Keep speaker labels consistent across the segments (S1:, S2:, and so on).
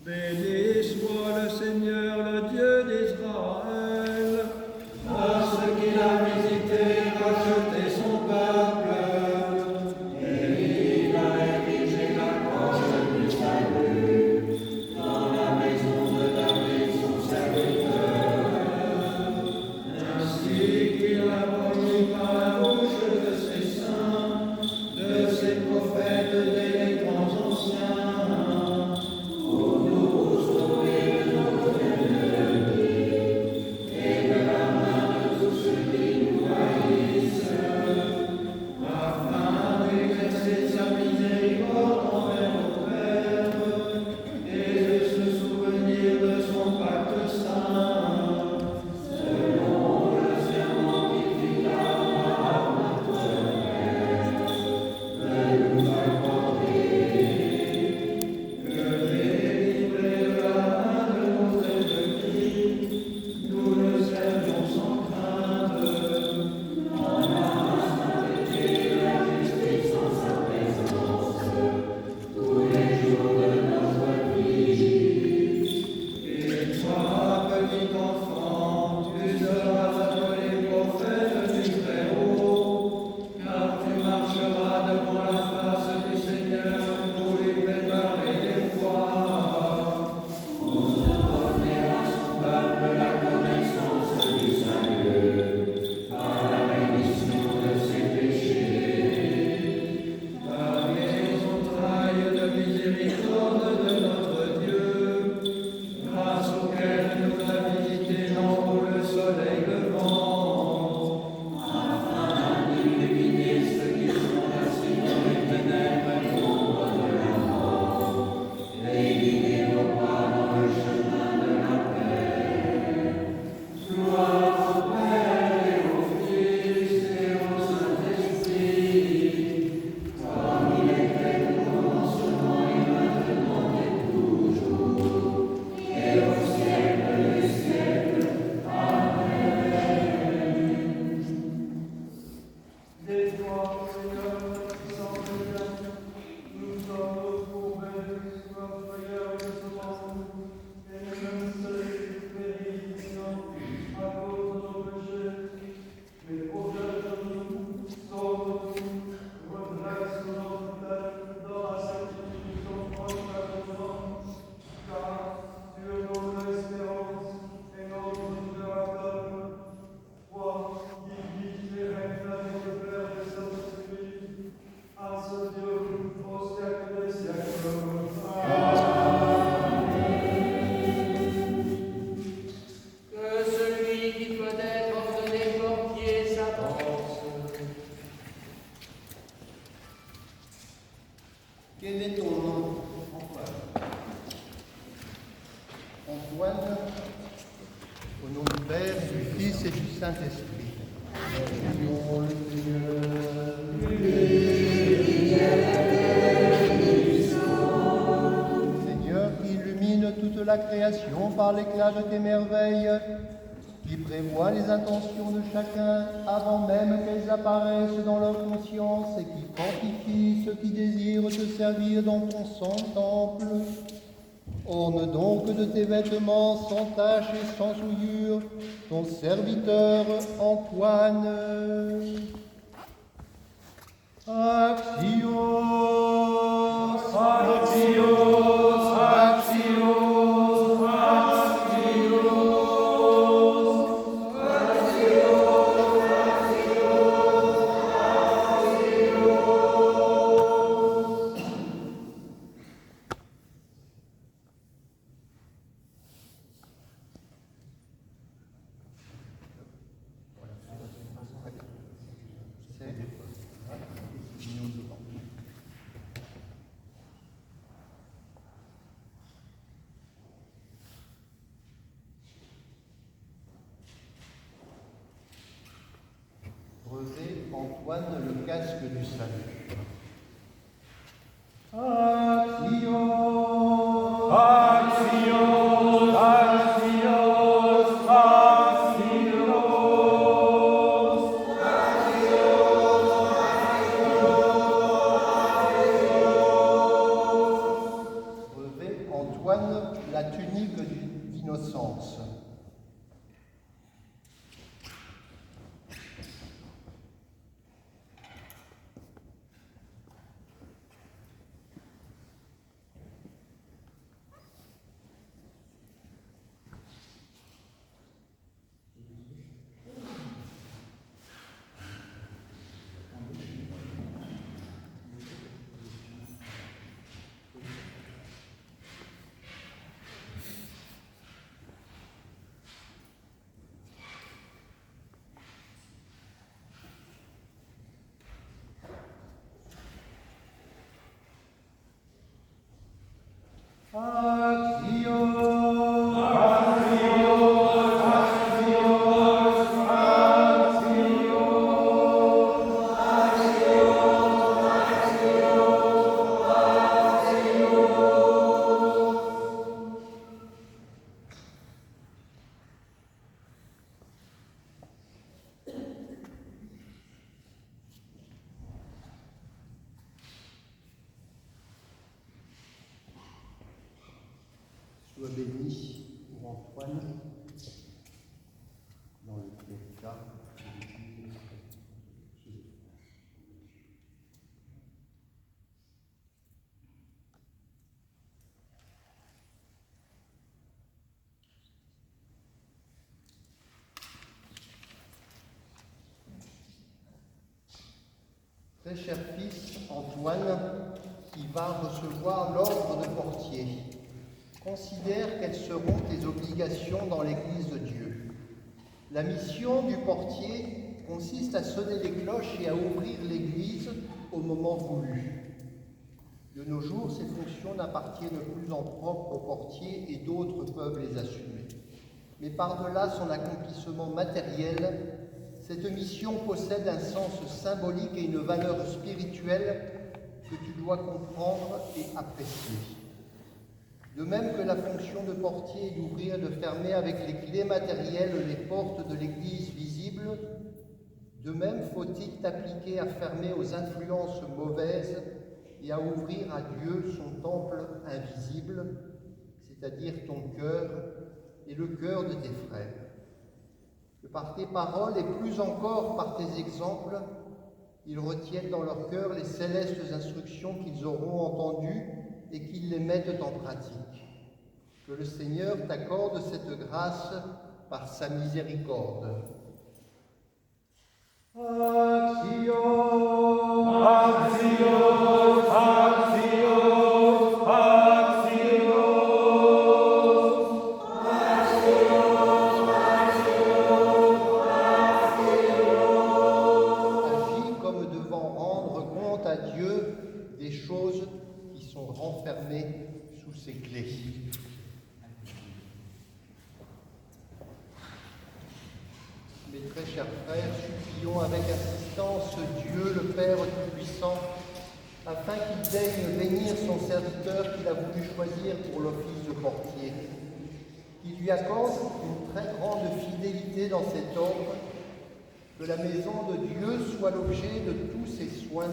S1: Béni soit le Seigneur, le Dieu d'Israël. Père, du Fils et du Saint-Esprit. Seigneur, qui illumine toute la création par l'éclat de tes merveilles, qui prévoit les intentions de chacun avant même qu'elles apparaissent dans leur conscience et qui fortifie ceux qui désirent te servir dans ton saint temple. Orne donc de tes vêtements sans tache et sans souillure ton serviteur Antoine. Axios, Axios, Axios, Axios. Revêt Antoine le casque du salut. Axios, Axios, Axios, Axios, Axios. Revêt Antoine la tunique d'innocence. Sois béni pour Antoine, dans le cas Très cher fils Antoine, qui va recevoir l'ordre de portier, considère quelles seront tes obligations dans l'Église de Dieu. La mission du portier consiste à sonner les cloches et à ouvrir l'Église au moment voulu. De nos jours, ces fonctions n'appartiennent plus en propre au portier et d'autres peuvent les assumer. Mais par-delà son accomplissement matériel, cette mission possède un sens symbolique et une valeur spirituelle que tu dois comprendre et apprécier. De même que la fonction de portier est d'ouvrir et de fermer avec les clés matérielles les portes de l'Église visible, de même faut-il t'appliquer à fermer aux influences mauvaises et à ouvrir à Dieu son temple invisible, c'est-à-dire ton cœur et le cœur de tes frères. Que par tes paroles et plus encore par tes exemples, ils retiennent dans leur cœur les célestes instructions qu'ils auront entendues et qu'ils les mettent en pratique. Que le Seigneur t'accorde cette grâce par sa miséricorde. Axios, Axios, Axios, Axios, agis comme devant rendre compte à Dieu des choses qui sont renfermées sous ses clés. chers frères, supplions avec insistance Dieu, le Père Tout-Puissant, afin qu'il daigne bénir son serviteur qu'il a voulu choisir pour l'office de portier. Qu'il lui accorde une très grande fidélité dans cet ordre, que la maison de Dieu soit l'objet de tous ses soins,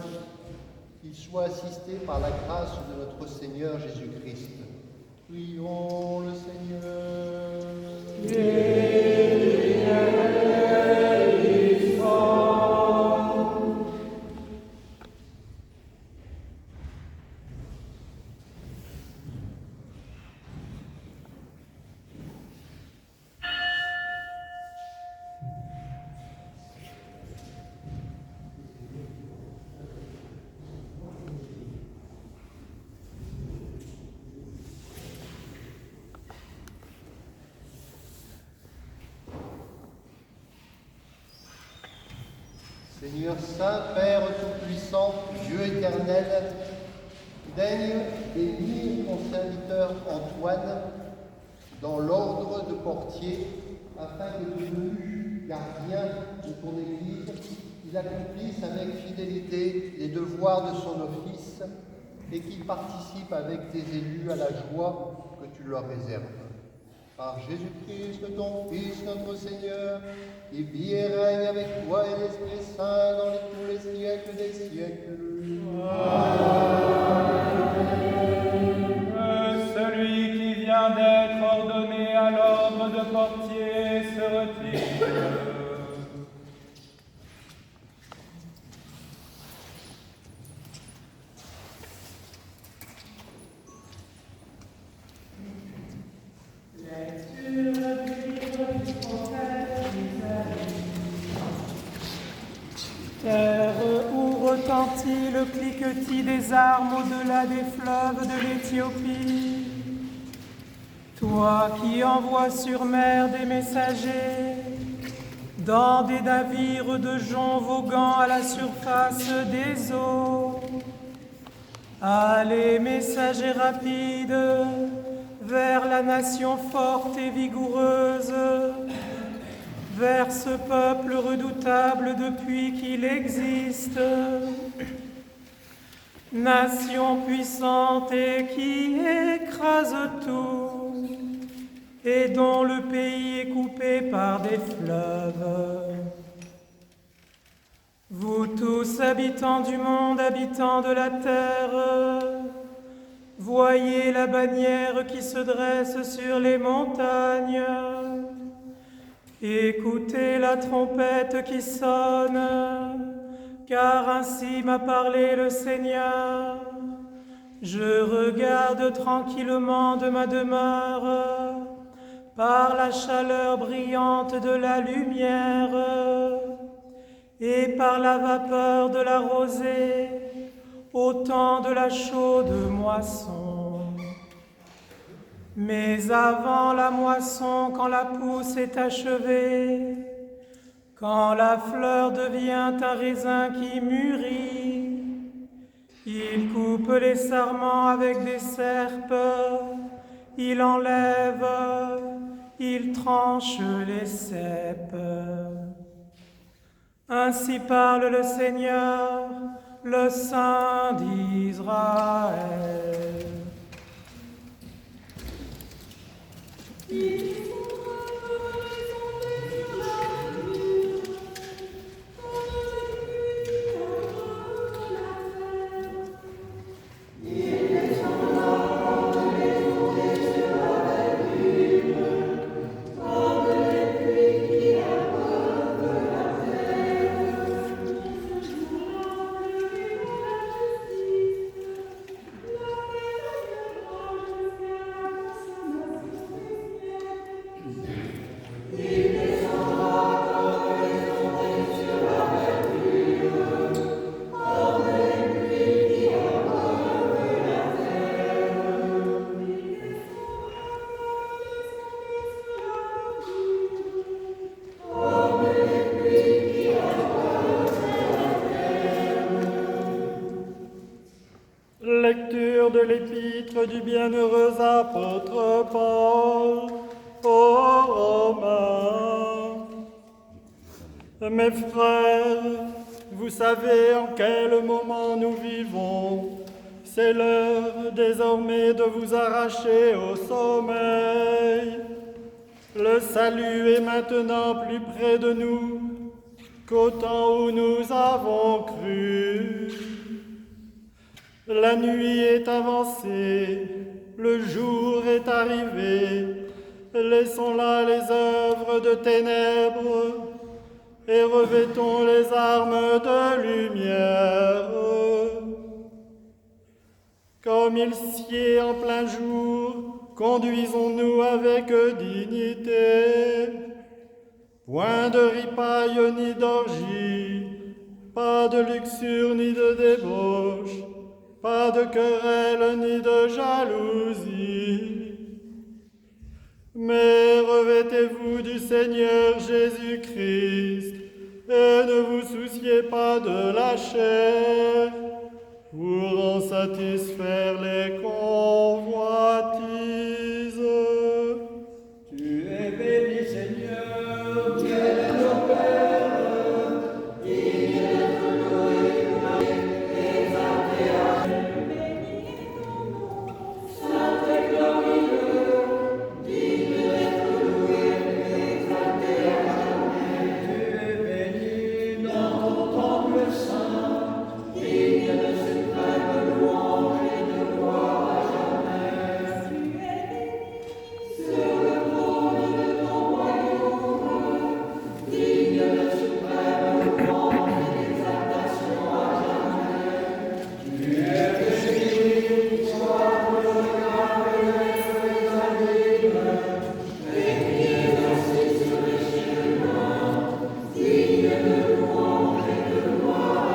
S1: qu'il soit assisté par la grâce de notre Seigneur Jésus-Christ. Prions le Seigneur. Seigneur Saint, Père Tout-Puissant, Dieu éternel, daigne bénir ton serviteur Antoine dans l'ordre de portier, afin que, devenu gardien de ton Église, il accomplisse avec fidélité les devoirs de son office et qu'il participe avec tes élus à la joie que tu leur réserves. Par Jésus-Christ, ton Fils, notre Seigneur, qui vit et règne avec toi et l'Esprit Saint dans tous les siècles des siècles.
S2: Amen. Celui qui vient d'être ordonné à l'ordre de portier se retire.
S3: Terre où retentit le cliquetis des armes au-delà des fleuves de l'Éthiopie, toi qui envoies sur mer des messagers, dans des navires de joncs voguant à la surface des eaux, allez, messagers rapides, vers la nation forte et vigoureuse, vers ce peuple redoutable depuis qu'il existe, nation puissante et qui écrase tout, et dont le pays est coupé par des fleuves. Vous tous, habitants du monde, habitants de la terre, voyez la bannière qui se dresse sur les montagnes. Écoutez la trompette qui sonne, car ainsi m'a parlé le Seigneur. Je regarde tranquillement de ma demeure, par la chaleur brillante de la lumière, et par la vapeur de la rosée, au temps de la chaude moisson. Mais avant la moisson, quand la pousse est achevée, quand la fleur devient un raisin qui mûrit, il coupe les sarments avec des serpes, il enlève, il tranche les cèpes. Ainsi parle le Seigneur, le Saint d'Israël.
S4: Lecture de l'épître du bienheureux apôtre Paul aux Romains. Mes frères, vous savez en quel moment nous vivons. C'est l'heure désormais de vous arracher au sommeil. Le salut est maintenant plus près de nous qu'au temps où nous avons cru. La nuit est avancée, le jour est arrivé. Laissons là les œuvres de ténèbres et revêtons les armes de lumière. Comme il sied en plein jour, conduisons-nous avec dignité. Point de ripaille ni d'orgie, pas de luxure ni de débauche, pas de querelle ni de jalousie. Mais revêtez-vous du Seigneur Jésus-Christ et ne vous souciez pas de la chair pour en satisfaire les convoitises.
S5: Tu es béni, Seigneur, Dieu de nos pères, digne d'être loué, exalté à jamais. Béni est ton nom, saint et glorieux, digne d'être loué, exalté à jamais. Tu es béni dans ton temple saint, digne de suprême louange et de gloire à jamais. Tu es béni sur le trône de ton royaume, digne de suprême louange et d'exaltation à jamais. Tu es béni, sois glorifié les abîmes, et qui exercé sur les chemins, digne de louange et de gloire à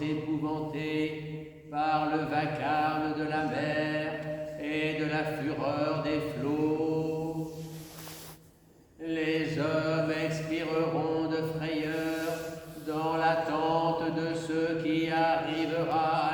S6: épouvantées par le vacarme de la mer et de la fureur des flots. Les hommes expireront de frayeur dans l'attente de ce qui arrivera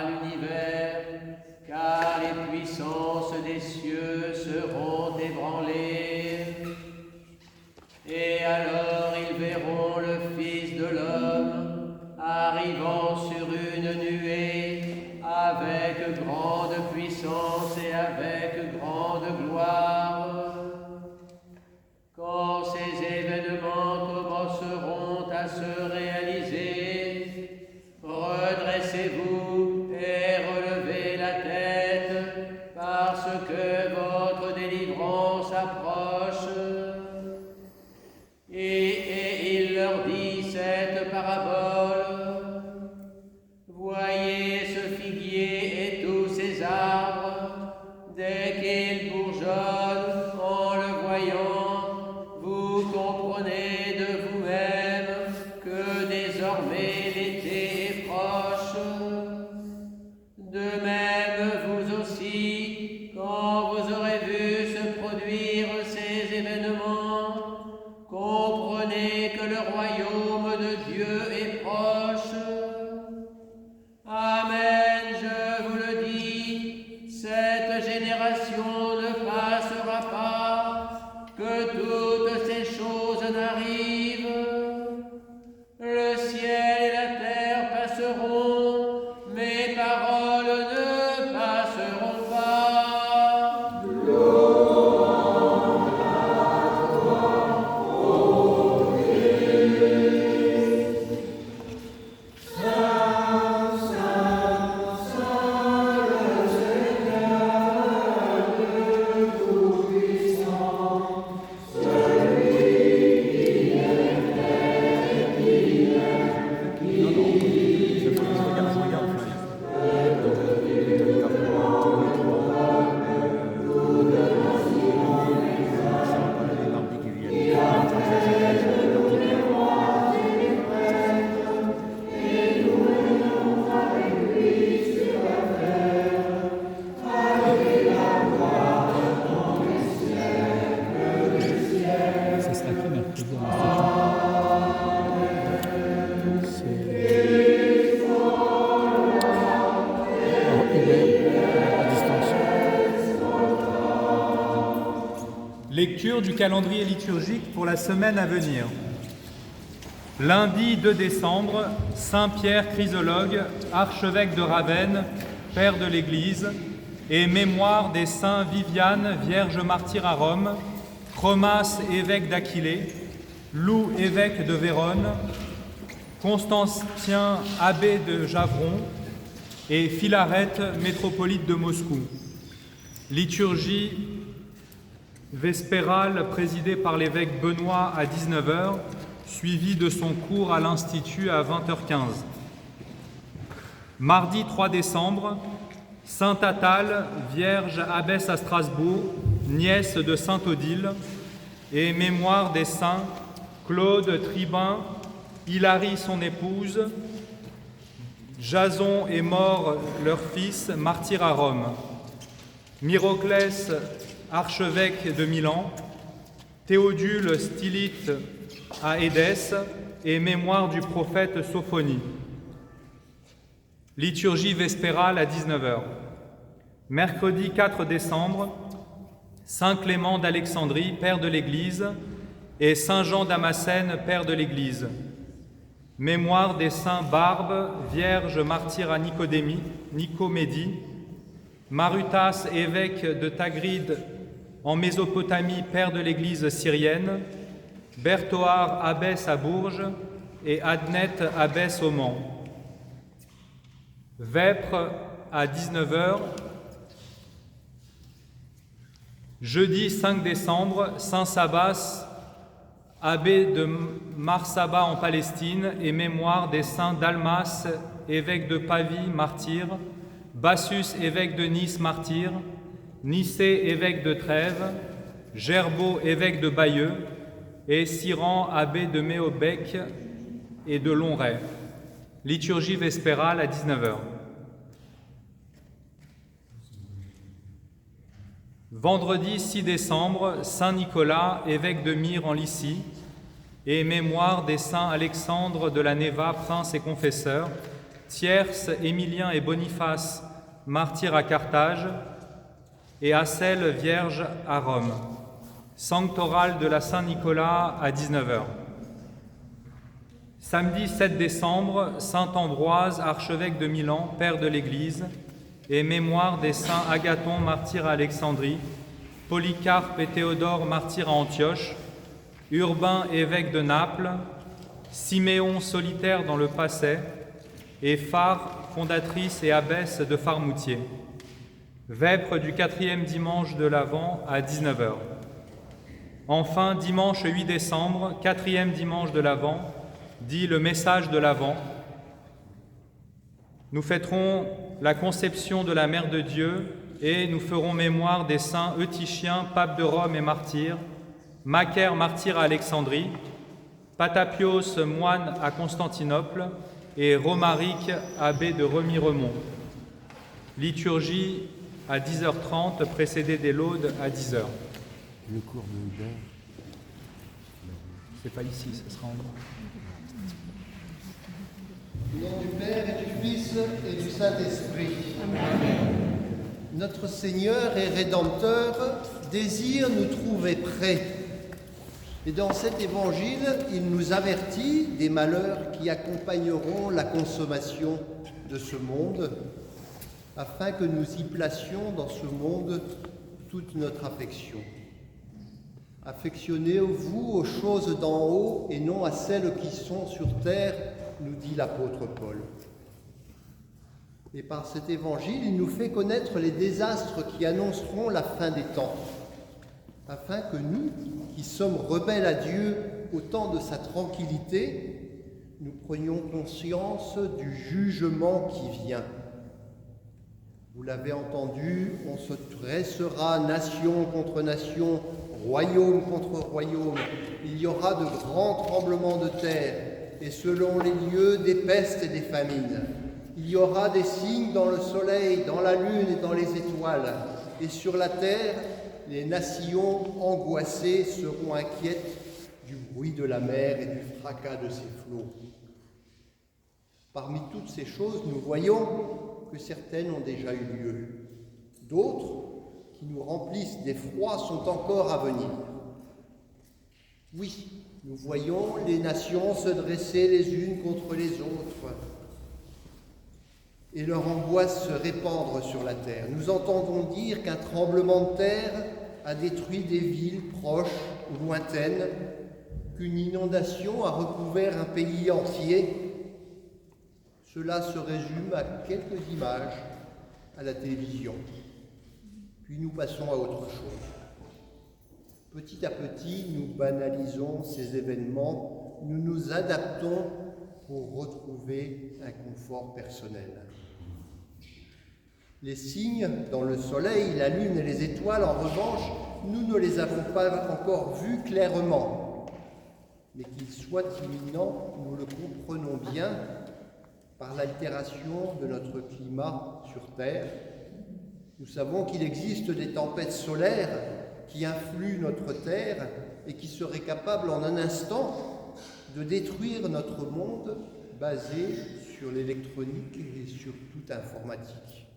S6: l'été est proche. De même, vous aussi, quand vous aurez vu se produire ces événements, comprenez que le royaume de Dieu est proche. Amen, je vous le dis, cette génération ne passera pas, que toutes ces choses n'arrivent. Le ciel et la terre passeront, mes paroles ne passeront pas.
S7: Ça sera qui mercredi à la
S2: Lecture du calendrier liturgique pour la semaine à venir. Lundi 2 décembre, Saint Pierre Chrysologue, archevêque de Ravenne, père de l'Église, et mémoire des saints Viviane, vierge martyre à Rome, Chromas, évêque d'Aquilée, Lou, évêque de Vérone, Constantien, abbé de Javron, et Philarète, métropolite de Moscou. Liturgie vespérale présidée par l'évêque Benoît à 19h, suivie de son cours à l'Institut à 20h15. Mardi 3 décembre, Sainte Atale, vierge abbesse à Strasbourg, nièce de Sainte Odile, et mémoire des saints Claude Tribun, Hilarie son épouse, Jason et mort leur fils, martyr à Rome, Myroclès, archevêque de Milan, Théodule stylite à Édesse et mémoire du prophète Sophonie. Liturgie vespérale à 19h. Mercredi 4 décembre, Saint Clément d'Alexandrie, père de l'Église, et Saint Jean Damascène, père de l'Église. Mémoire des saints Barbe, vierge martyre à Nicomédie, Marutas, évêque de Tagride en Mésopotamie, père de l'Église syrienne, Berthoard, abbesse à Bourges, et Adnette, abbesse au Mans. Vêpres à 19h. Jeudi 5 décembre, Saint Sabas, abbé de Marsaba en Palestine, et mémoire des saints Dalmas, évêque de Pavie, martyr, Bassus, évêque de Nice, martyr, Nicée, évêque de Trèves, Gerbaud, évêque de Bayeux, et Cyran, abbé de Méobec et de Lonray. Liturgie vespérale à 19h. Vendredi 6 décembre, Saint Nicolas, évêque de Myre en Lycie, et mémoire des saints Alexandre de la Néva, prince et confesseur, Thierce, Émilien et Boniface, martyrs à Carthage, et Acelle, vierge à Rome. Sanctoral de la Saint-Nicolas à 19h. Samedi 7 décembre, Saint Ambroise, archevêque de Milan, père de l'Église, et mémoire des saints Agathon, martyr à Alexandrie, Polycarpe et Théodore, martyrs à Antioche, Urbain, évêque de Naples, Siméon, solitaire dans le Passais, et Phare, fondatrice et abbesse de Farmoutier. Vêpres du 4e dimanche de l'Avent à 19h. Enfin, dimanche 8 décembre, 4e dimanche de l'Avent, dit le message de l'Avent. Nous fêterons la conception de la Mère de Dieu et nous ferons mémoire des saints Eutychien, pape de Rome et martyr, Macaire, martyr à Alexandrie, Patapios, moine à Constantinople, et Romaric, abbé de Remiremont. Liturgie à 10h30, précédée des laudes à 10h.
S8: Le cours de Hubert.
S2: C'est pas ici, ce sera en bas.
S1: Au nom du Père et du Fils et du Saint-Esprit. Notre Seigneur et Rédempteur désire nous trouver prêts. Et dans cet évangile, il nous avertit des malheurs qui accompagneront la consommation de ce monde, afin que nous y placions dans ce monde toute notre affection. Affectionnez-vous aux choses d'en haut et non à celles qui sont sur terre, nous dit l'apôtre Paul. Et par cet évangile, il nous fait connaître les désastres qui annonceront la fin des temps, afin que nous, qui sommes rebelles à Dieu au temps de sa tranquillité, nous prenions conscience du jugement qui vient. Vous l'avez entendu, on se dressera nation contre nation, royaume contre royaume. Il y aura de grands tremblements de terre, et selon les lieux, des pestes et des famines. Il y aura des signes dans le soleil, dans la lune et dans les étoiles. Et sur la terre, les nations angoissées seront inquiètes du bruit de la mer et du fracas de ses flots. Parmi toutes ces choses, nous voyons que certaines ont déjà eu lieu. D'autres, qui nous remplissent d'effroi, sont encore à venir. Oui, nous voyons les nations se dresser les unes contre les autres et leur angoisse se répandre sur la terre. Nous entendons dire qu'un tremblement de terre a détruit des villes proches ou lointaines, qu'une inondation a recouvert un pays entier. Cela se résume à quelques images à la télévision. Puis nous passons à autre chose. Petit à petit, nous banalisons ces événements, nous nous adaptons pour retrouver un confort personnel. Les signes dans le soleil, la lune et les étoiles, en revanche, nous ne les avons pas encore vus clairement. Mais qu'ils soient imminents, nous le comprenons bien par l'altération de notre climat sur Terre. Nous savons qu'il existe des tempêtes solaires qui influent notre Terre et qui seraient capables en un instant de détruire notre monde basé sur l'électronique et sur toute informatique.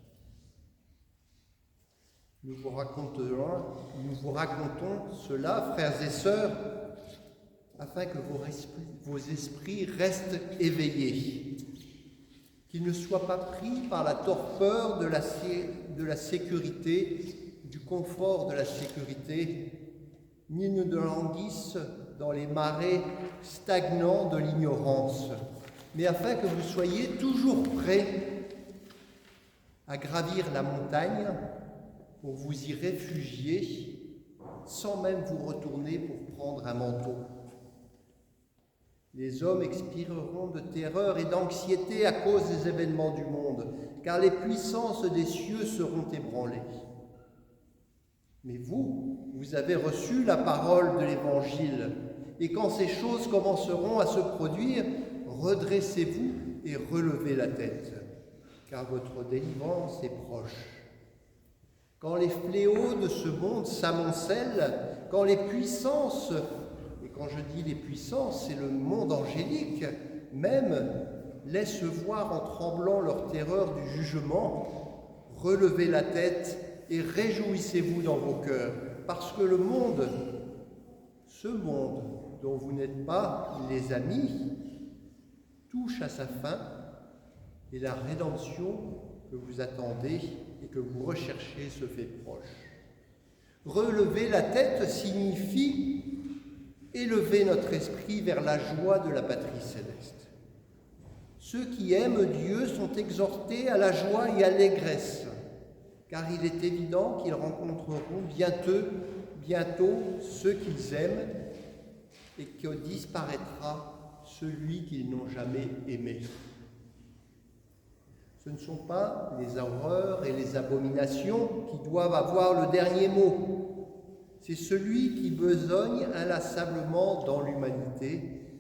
S1: Nous vous racontons cela, frères et sœurs, afin que vos esprits restent éveillés, qu'ils ne soient pas pris par la torpeur de la sécurité, du confort de la sécurité, ni ne languissent dans les marais stagnants de l'ignorance, mais afin que vous soyez toujours prêts à gravir la montagne pour vous y réfugier, sans même vous retourner pour prendre un manteau. Les hommes expireront de terreur et d'anxiété à cause des événements du monde, car les puissances des cieux seront ébranlées. Mais vous avez reçu la parole de l'Évangile, et quand ces choses commenceront à se produire, redressez-vous et relevez la tête, car votre délivrance est proche. Quand les fléaux de ce monde s'amoncellent, quand les puissances, et quand je dis les puissances, c'est le monde angélique, même laissent voir en tremblant leur terreur du jugement, relevez la tête et réjouissez-vous dans vos cœurs, parce que le monde, ce monde dont vous n'êtes pas les amis, touche à sa fin et la rédemption que vous attendez et que vous recherchez se fait proche. Relever la tête signifie élever notre esprit vers la joie de la patrie céleste. Ceux qui aiment Dieu sont exhortés à la joie et à l'allégresse, car il est évident qu'ils rencontreront bientôt ceux qu'ils aiment et que disparaîtra celui qu'ils n'ont jamais aimé. Ce ne sont pas les horreurs et les abominations qui doivent avoir le dernier mot. C'est celui qui besogne inlassablement dans l'humanité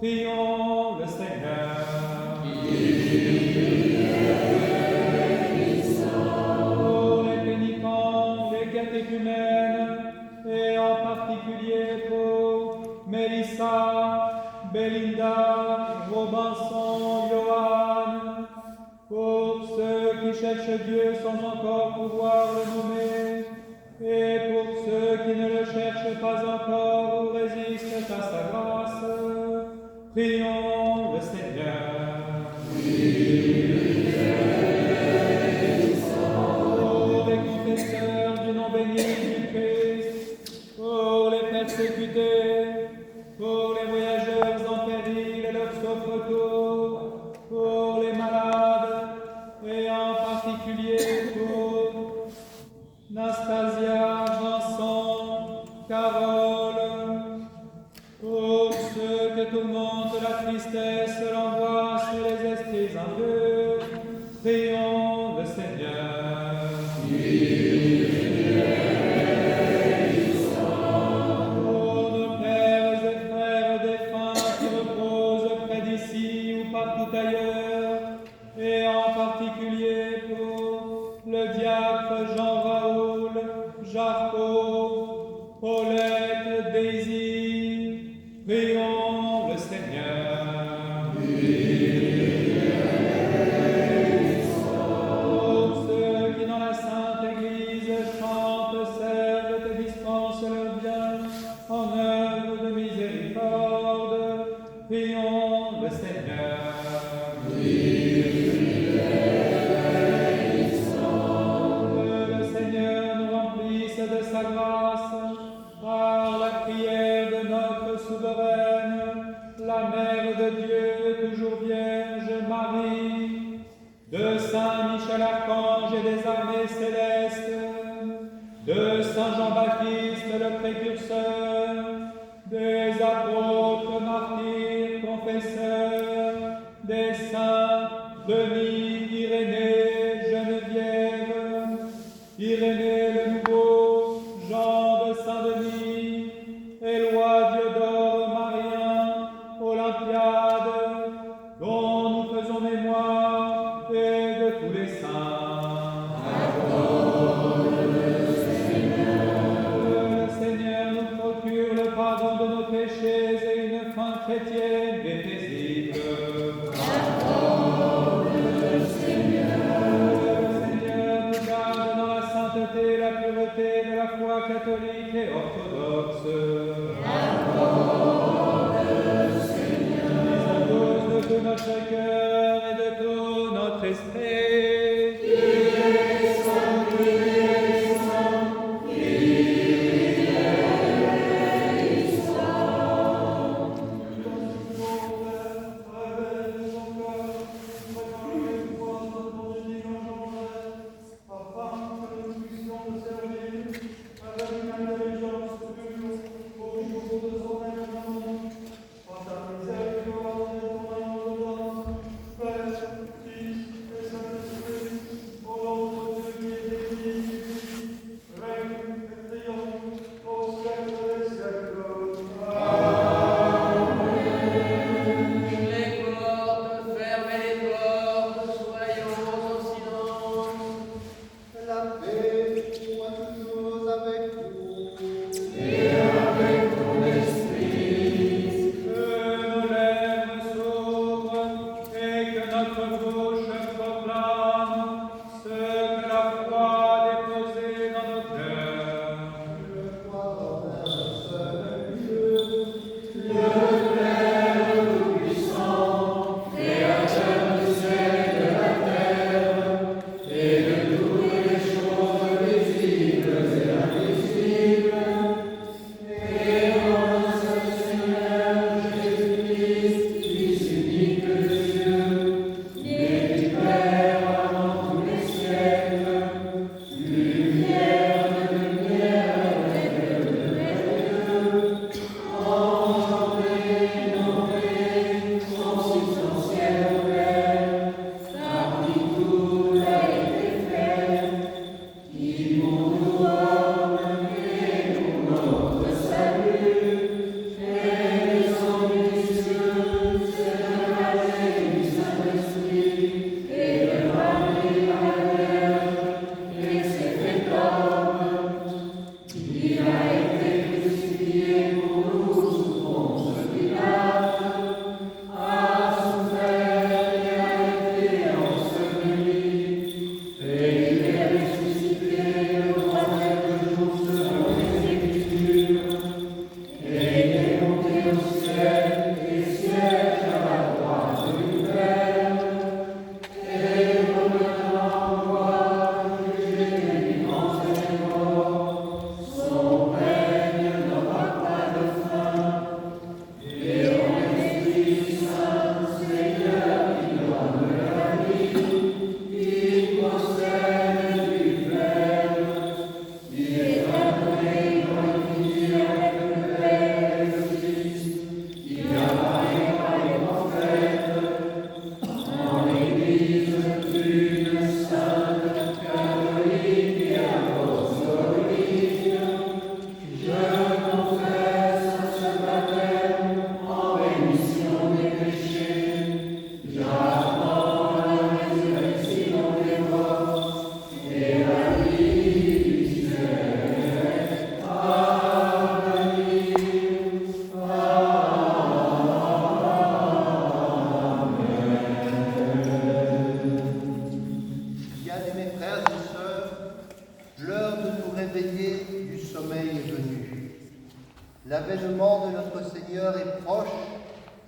S2: Prions le Seigneur. Pour les pénitents, les catéchumènes, et en particulier pour Mélissa, Belinda, Robinson, Johan, pour ceux qui cherchent Dieu sans encore pouvoir le nommer, et pour ceux qui ne le cherchent pas encore ou résistent à sa grâce, prions le Seigneur. Pour les confesseurs du nom béni du Christ, pour les persécutés, pour les voyageurs en péril et leur sauf retour, pour les malades, et en particulier pour Nastasia, Vincent, Carole, pour ceux que tourmente la tristesse, l'angoisse et les esprits impurs, prions le Seigneur. Pour nos pères et frères défunts qui reposent près d'ici ou partout ailleurs, et en particulier pour le diacre Jean-Raoul, Jarpeau, Paulette, Daisy, prions le Seigneur. Pour ceux qui dans la Sainte Église chantent, servent et dispensent leurs biens en œuvre de miséricorde, prions le Seigneur. Que le Seigneur nous remplisse de sa grâce par la prière de notre souveraine, la Mère de Dieu, toujours Vierge Marie, de Saint Michel Archange et des armées célestes, de Saint Jean-Baptiste le précurseur, des apôtres, martyrs, confesseurs, des saints Denis, Irénée, Geneviève, Irénée le Nouveau, Jean de Saint-Denis, Éloi Diodore, Marien, Olympiade, dont nous faisons mémoire, et de tous les saints. Que le Seigneur nous procure le pardon de nos péchés et une fin chrétienne et paisible. Que le Seigneur nous garde dans la sainteté et la pureté de la foi catholique et orthodoxe. Disons tous de tout notre cœur et de tout notre esprit.
S4: Père, Fils et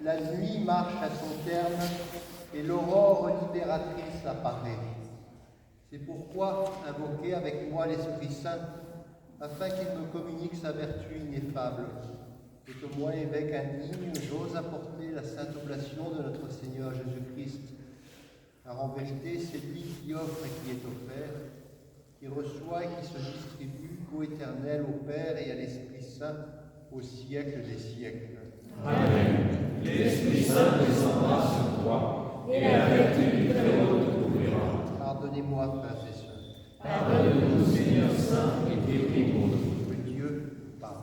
S1: La nuit marche à son terme et l'aurore libératrice apparaît. C'est pourquoi invoquez avec moi l'Esprit Saint, afin qu'il me communique sa vertu ineffable, et que moi, évêque indigne, j'ose apporter la sainte oblation de notre Seigneur Jésus-Christ. Car en vérité, c'est lui qui offre et qui est offert, qui reçoit et qui se distribue, coéternel au Père et à l'Esprit Saint, au siècle des siècles.
S5: Amen. L'Esprit Saint descendra sur toi, et la vertu du Très-Haut te couvrira.
S1: Pardonnez-moi, frères et sœurs.
S5: Pardonne-nous, Seigneur Saint, et prie pour nous.
S1: Que Dieu pardonne.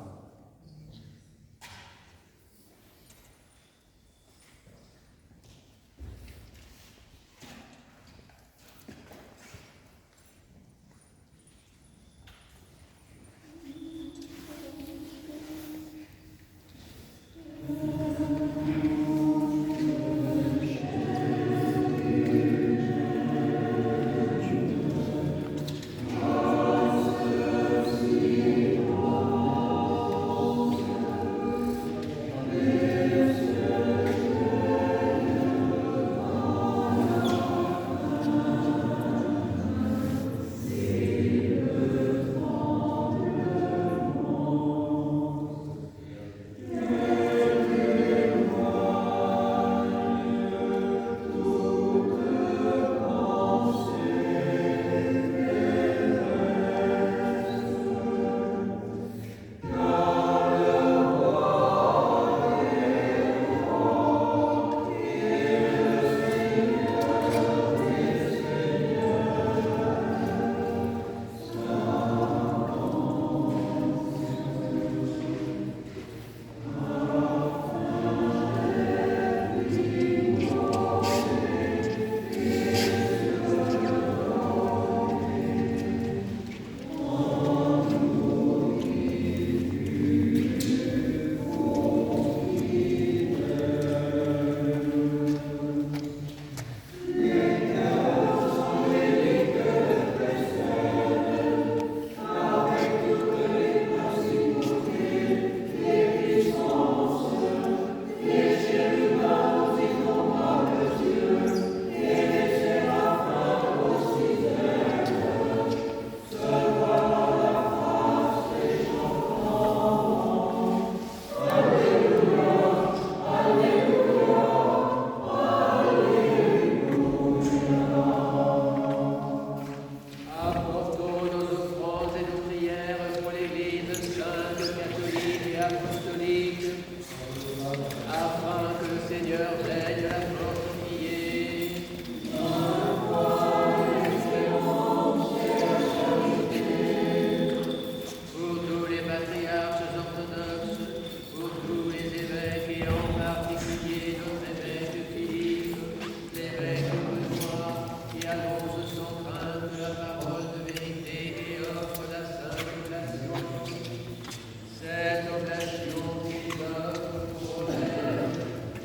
S6: Cette oblation qui donne pour l'air,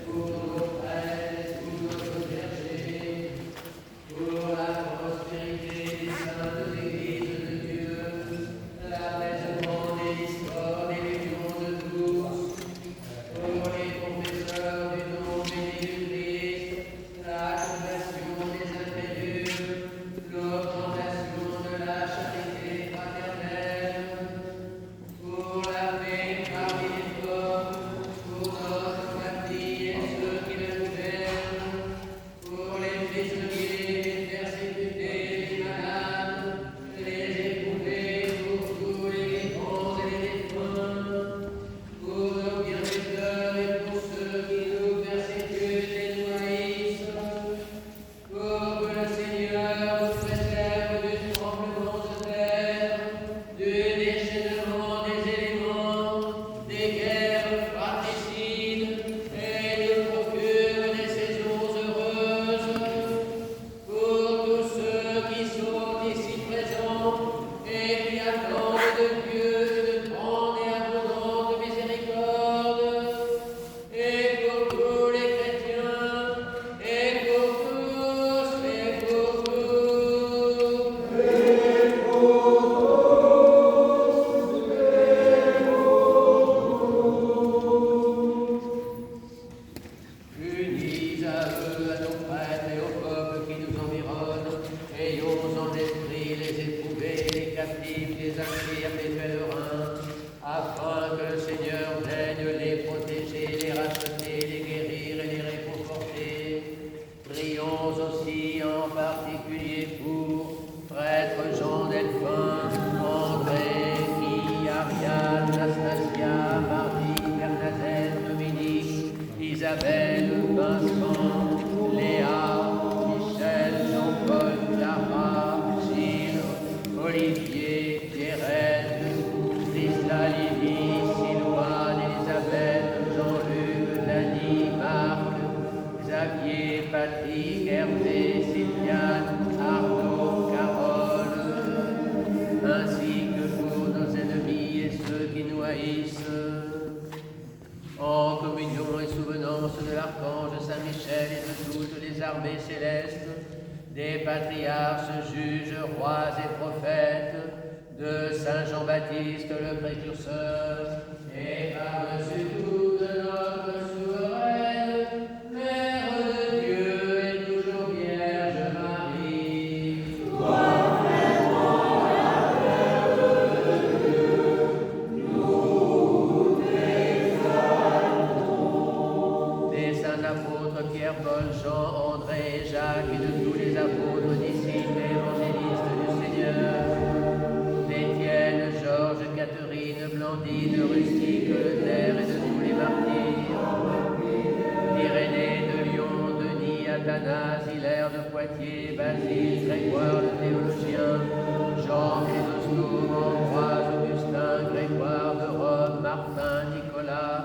S6: pour nos Vincent, Léa, Michel, Jean-Paul, Clara, Gilles, Olivier, Pierrette, Christa, Lily, Sylvain, Elisabeth, Jean-Luc, Dany, Marc, Xavier, Patrick, Hervé, Sylviane, Arnaud, Carole, ainsi que pour nos ennemis et ceux qui nous haïssent. En communion et souvenance de l'archange Saint-Michel et de toutes les armées célestes, des patriarches, juges, rois et prophètes, de Saint Jean-Baptiste le précurseur, et par-dessus tout de notre souveraine, Mère de Dieu et toujours Vierge Marie. Des saints apôtres Pierre, Paul, Jean, André et Jacques, et de tous les apôtres, disciples et évangélistes du Seigneur, d'Étienne, Georges, Catherine, Blandine, Rustique, Luther et de tous les martyrs, d'Irénée, de Lyon, Denis, Athanase, Hilaire de Poitiers, Basile, Grégoire le théologien, Jean, Chrysostome, Ambroise, Augustin, Grégoire de Rome, Martin, Nicolas,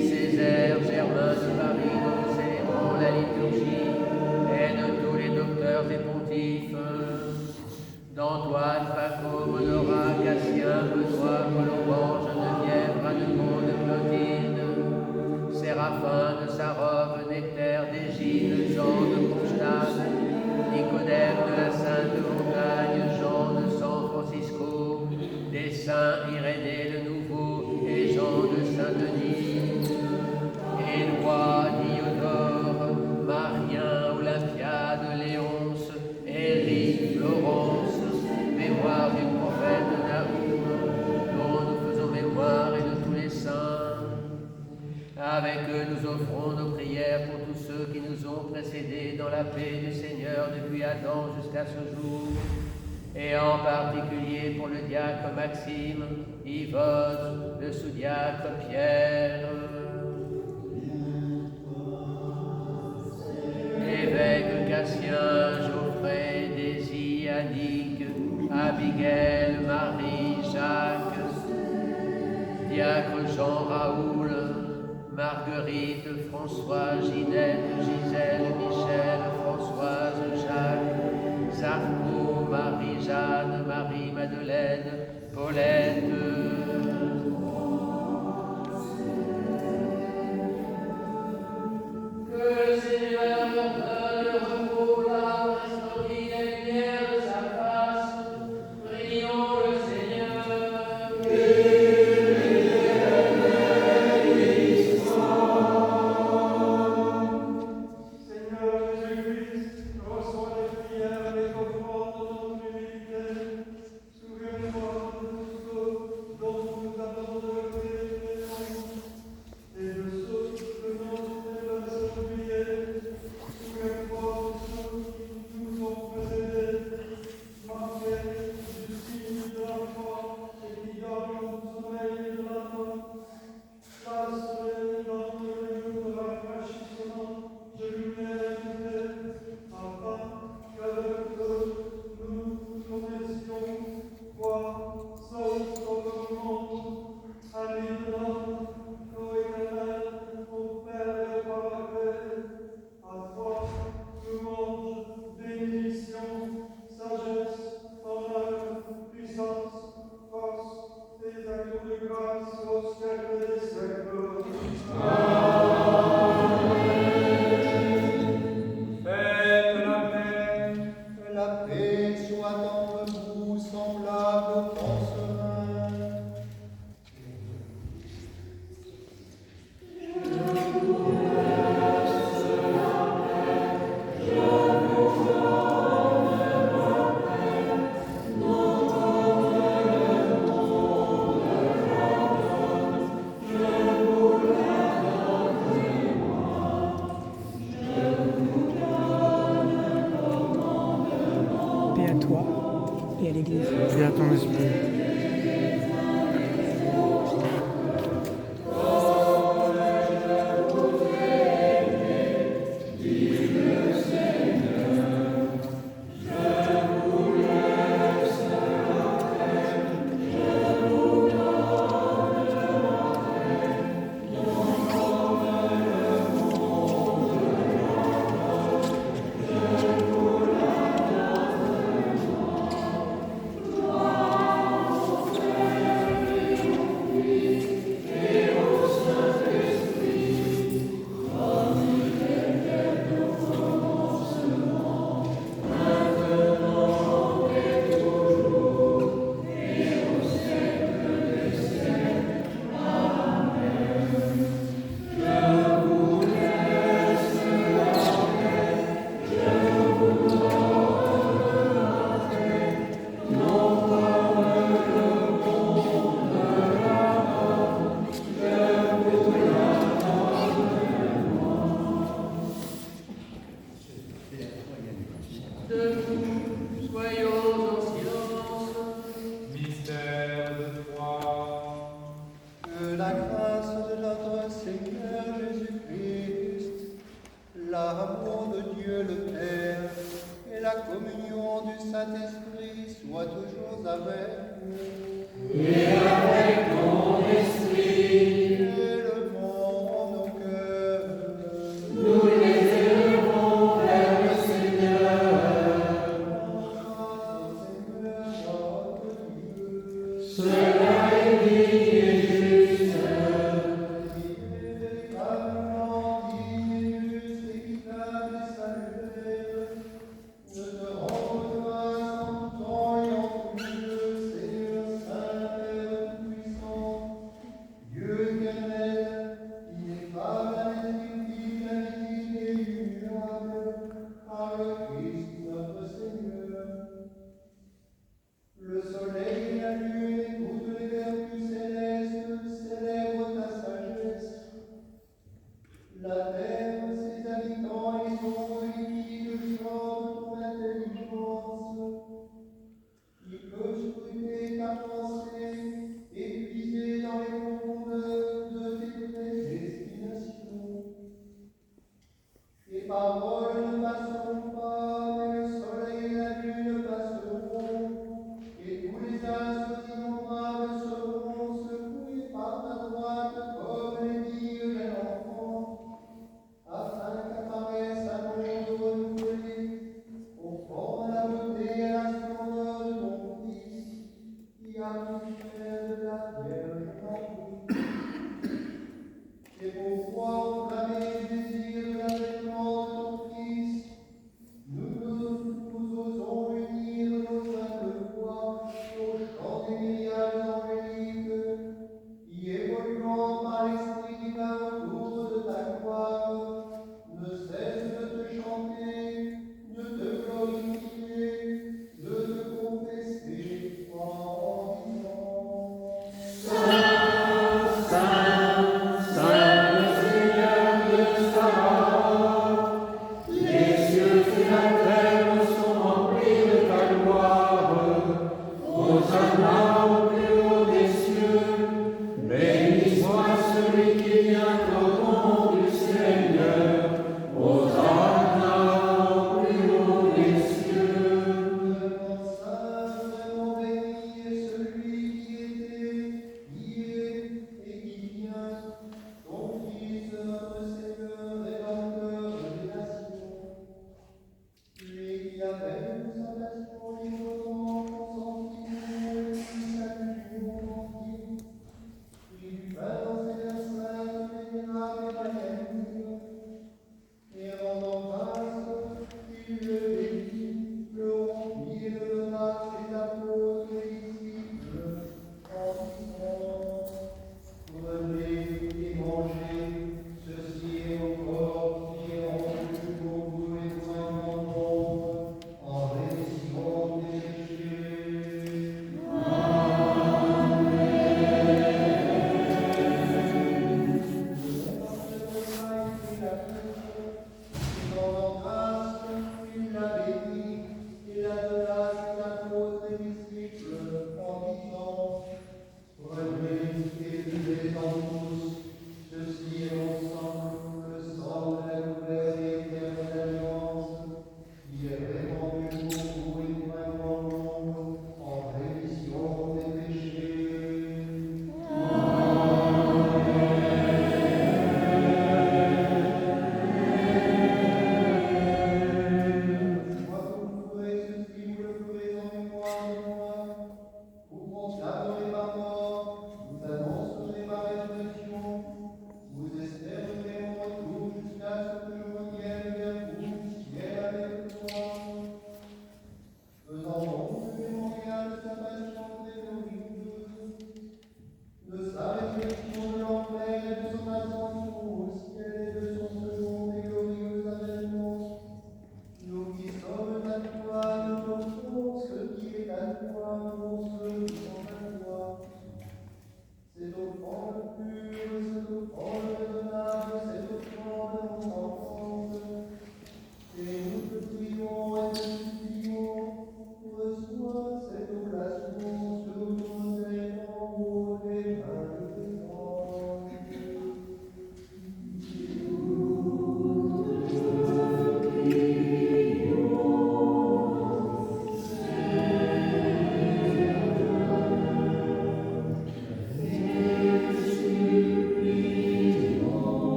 S6: Césaire, Germain de Paris, dont nous célébrons la liturgie, et de tous les docteurs et pontifes, d'Antoine, Paco, Honorat, Cassien, Benoît, Colomban, Geneviève, Radegonde, Clotilde, Séraphin de Sarov, Nectaire d'Égine, Jean de Constance, Nicodème de la Sainte Montagne, Jean de San Francisco, des saints Irénée le Nouveau et Jean de Saint-Denis, Éloi, Diodore, Marien, Olympiade, Léonce, Éric, Florence, mémoire du prophète Naoum, dont nous faisons mémoire, et de tous les saints. Avec eux, nous offrons nos prières pour tous ceux qui nous ont précédés dans la paix du Seigneur depuis Adam jusqu'à ce jour, et en particulier pour le diacre Maxime, Yvonne, le sous-diacre Pierre, l'évêque Cassien, Geoffrey, Daisy, Annick, Abigail, Marie, Jacques, diacre Jean, Raoul, Marguerite, François, Ginette, Gisèle, Michel, Françoise, Jacques, Zarco, Marie-Jeanne, Marie-Madeleine, Paulette, que le Seigneur leur donne le repos, la resplendit la lumière de sa face. Prions le Seigneur.
S4: Seigneur Jésus-Christ, reçois les prières et les offrandes de notre humilité. Souviens-toi de tous ceux dont nous avons levé les noms, et de ceux que nous devons oublier. Souviens-toi de ceux qui nous ont précédés, marqués du signe de la croix et qui dorment au sommeil de la mort. Place-les dans le lieu de rafraîchissement de l'humanité, afin qu'avec eux, nous connaissions quoi, sauf au monde, amis de l'homme, coéternel, au Père et par la paix, à toi, louange, bénédiction, sagesse, honneur, puissance, force, et actions de grâce au siècle des siècles.
S3: Faites la paix.
S1: Que la paix soit entre vous semblable au pansement.
S9: Paix à toi et à l'Église.
S8: Viens à ton esprit.
S6: Debout, soyons en silence.
S2: Mystère de foi.
S1: Que la grâce de notre Seigneur Jésus-Christ, l'amour de Dieu le Père et la communion du Saint-Esprit soient toujours avec nous.
S5: Et avec ton esprit,
S1: Élevons nos cœurs.
S5: nous les élevons vers le Seigneur. Cela est digne et juste.
S1: Le soleil, la lune et toutes les vertus célestes célèbrent ta sagesse. La terre, ses habitants et son politique chantent ton intelligence. Qui peut scruter ta pensée et puiser dans les profondeurs de tes prédestinations? Tes paroles ne passeront pas, mais le soleil et la lune passeront. Et tous les astres innombrables seront secoués par ta droite comme les billes d'un enfant, afin qu'apparaisse un monde renouvelé, conforme à la beauté et à la splendeur de ton Fils, qui a pris chair de la Vierge Marie. Et pour toi, enflammé du désir de l'avènement de ton Fils,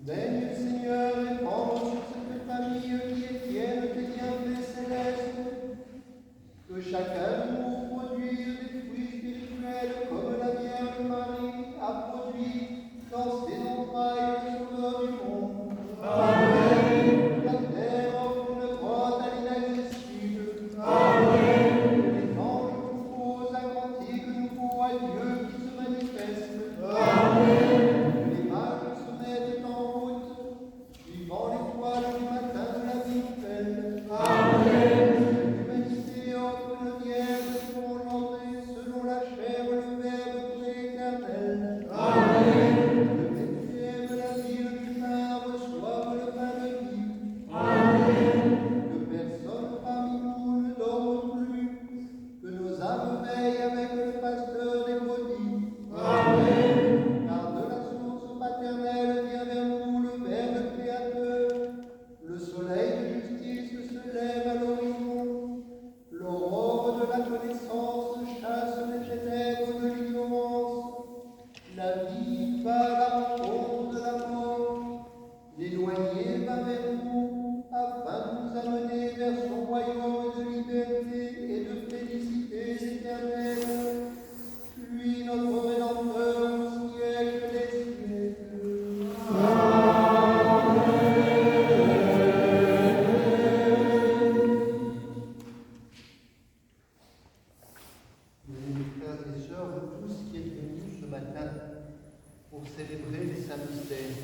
S1: Daigne, Seigneur, répandre sur cette famille qui étienne tes bienfaits célestes, que chacun de nous produise des fruits spirituels comme la Vierge Marie a produit dans ses entrailles le Sauveur du monde. Amen. La terre offre une grotte à l'inaccessible. Amen. Les anges composent un cantique nouveau à Dieu qui se manifeste. Amen. Les mages se mettent en route, suivant l'étoile du matin de la vie nouvelle. Amen. L'humanité offre une vierge pour engendrer selon la chair le Verbe prééternel. Amen. Le Bethléem, la ville du pain, reçoivent le pain de vie. Amen. Que personne parmi nous ne dorme plus, que nos âmes veillent avec le pasteur des brebis. Amen. Car de la source paternelle vient vers nous le Verbe créateur. Le soleil de justice se lève à l'horizon. L'aurore de la connaissance chasse les ténèbres de l'ignorance. La vie va à la rencontre de la mort. L'éloigné va vers nous afin de nous amener vers son royaume de liberté et de félicité éternelle. Lui, notre Rédempteur, au siècle des siècles. Mes frères et sœurs, vous tous qui êtes venus ce matin pour célébrer les saints mystères,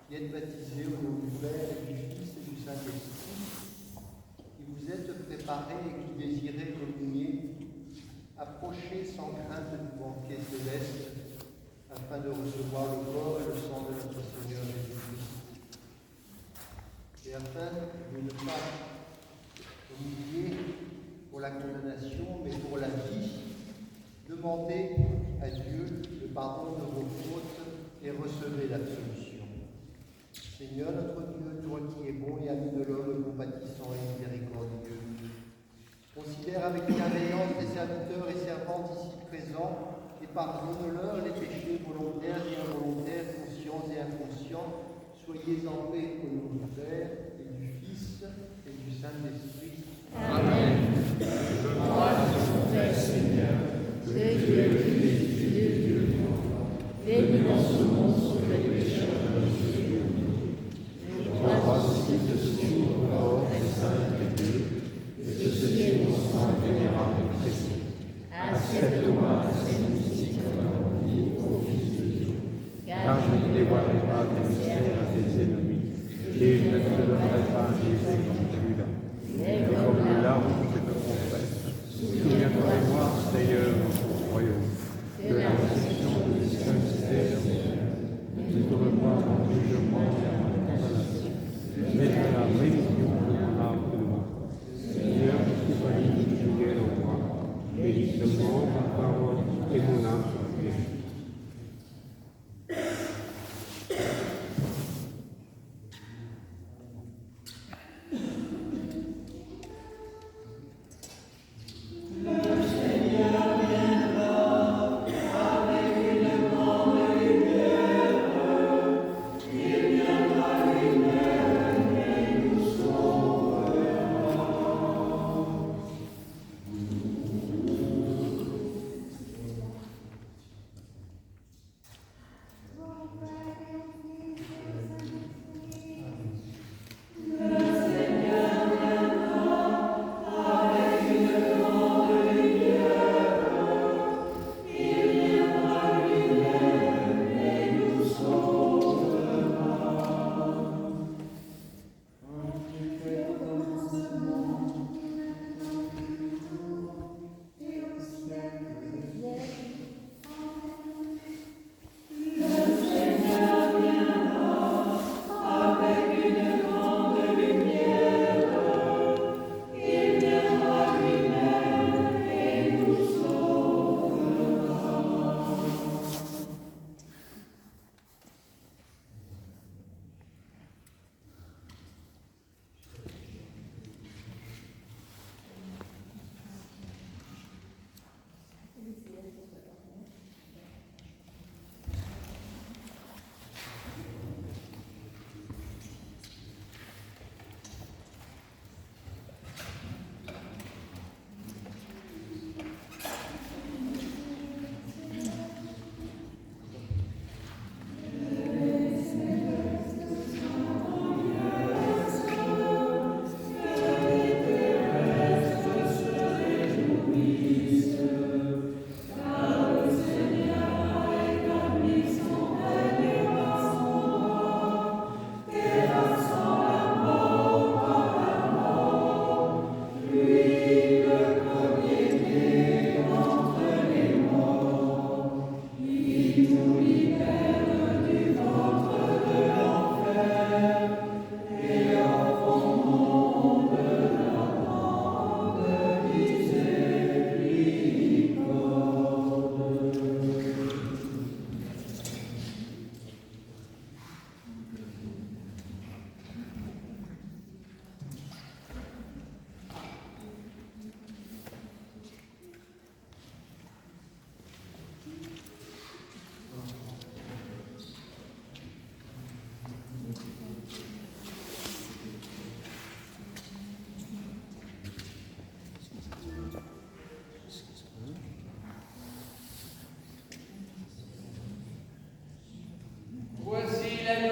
S1: qui êtes baptisés au nom du Père et du Fils et du Saint-Esprit, qui vous êtes préparés et qui désirez communier, approchez sans crainte du banquet céleste, afin de recevoir le corps et le sang de notre Seigneur Jésus-Christ. Et afin de ne pas communier pour la condamnation, mais pour la vie, demandez à Dieu le pardon de vos fautes et recevez l'absolution. Seigneur notre Dieu, toi qui es bon et ami de l'homme, compatissant et miséricordieux, considère avec bienveillance les serviteurs et servantes ici présents et pardonne-leur les péchés volontaires et involontaires, conscients et inconscients. Soyez en paix au nom du Père et du Fils et du Saint-Esprit.
S10: Amen. Toi qui es Seigneur, de Dieu Fils et de Dieu Mort, béni dans ce monde sur les pécheurs de Jésus. Et toi aussi de suivre l'ordre des saints de Dieu, et de ce qui est mon sang vénérable Christ. Accepte-moi ces mystiques comme vie au Fils de Dieu, car je ne dévoilerai pas tes mystères à tes ennemis, et je ne te donnerai pas un Jésus comme Judas. Et comme les larmes que je te confesse, souviens-toi de moi, Seigneur, dans ton royaume, de la réception de saint mystère, ne te reprends en jugement et en condamnation, mais de la rémission de mon âme et de mon corps. Seigneur, je suis valide de juger au roi, bénis seulement ma parole et mon âme soit guérie.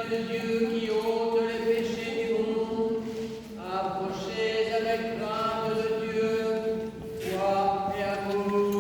S6: de Dieu qui ôte les péchés du monde, approchez avec crainte de Dieu, foi et amour.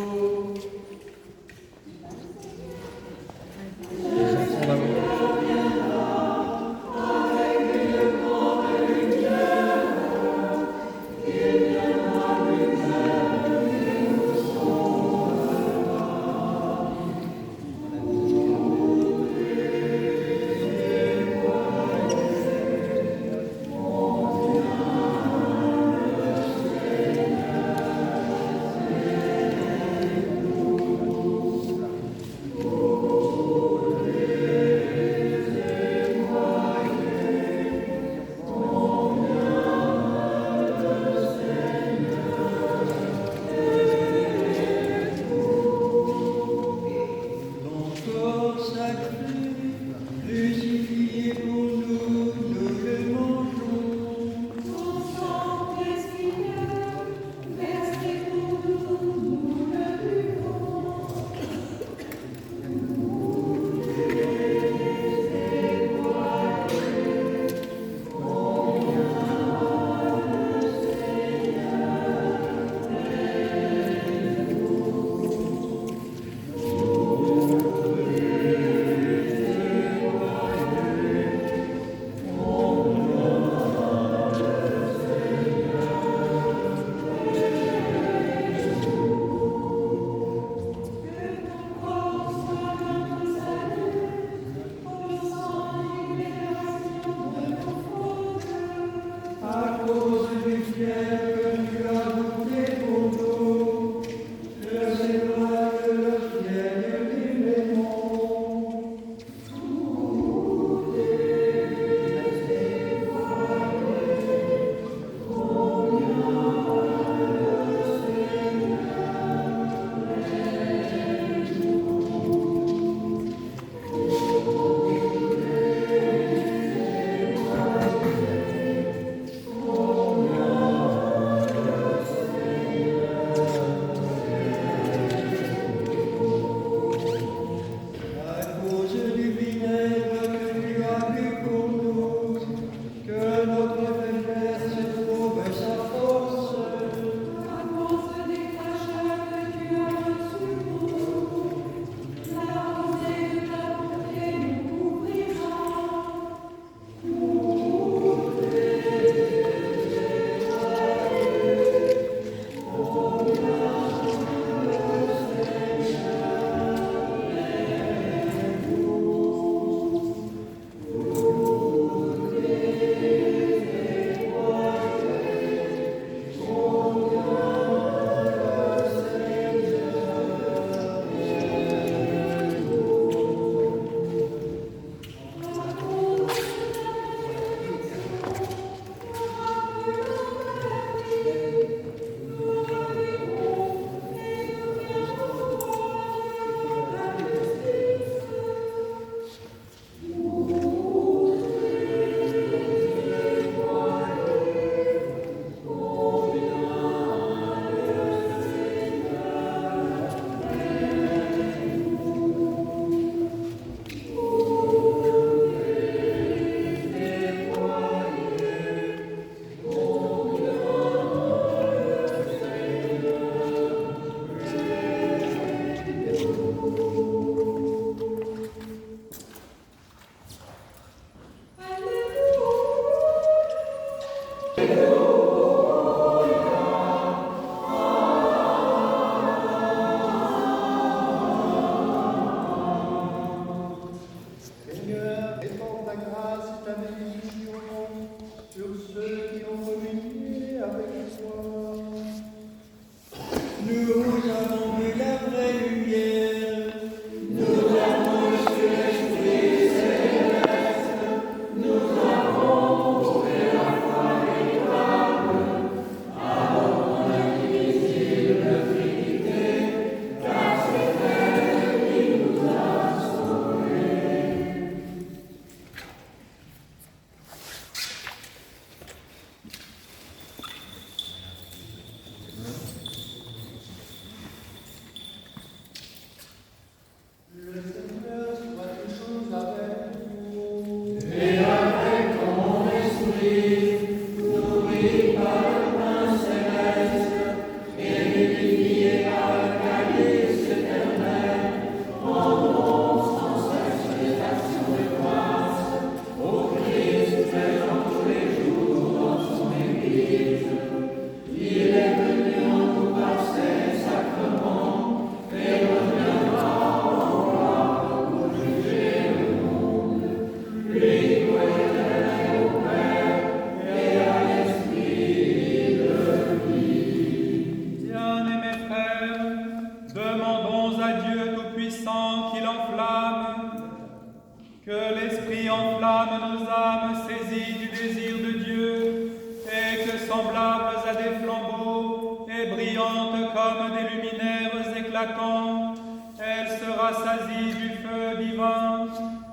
S2: qui enflamme nos âmes saisies du désir de Dieu, et que semblables à des flambeaux et brillantes comme des luminaires éclatants, elles se rassasient du feu divin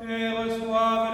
S2: et reçoivent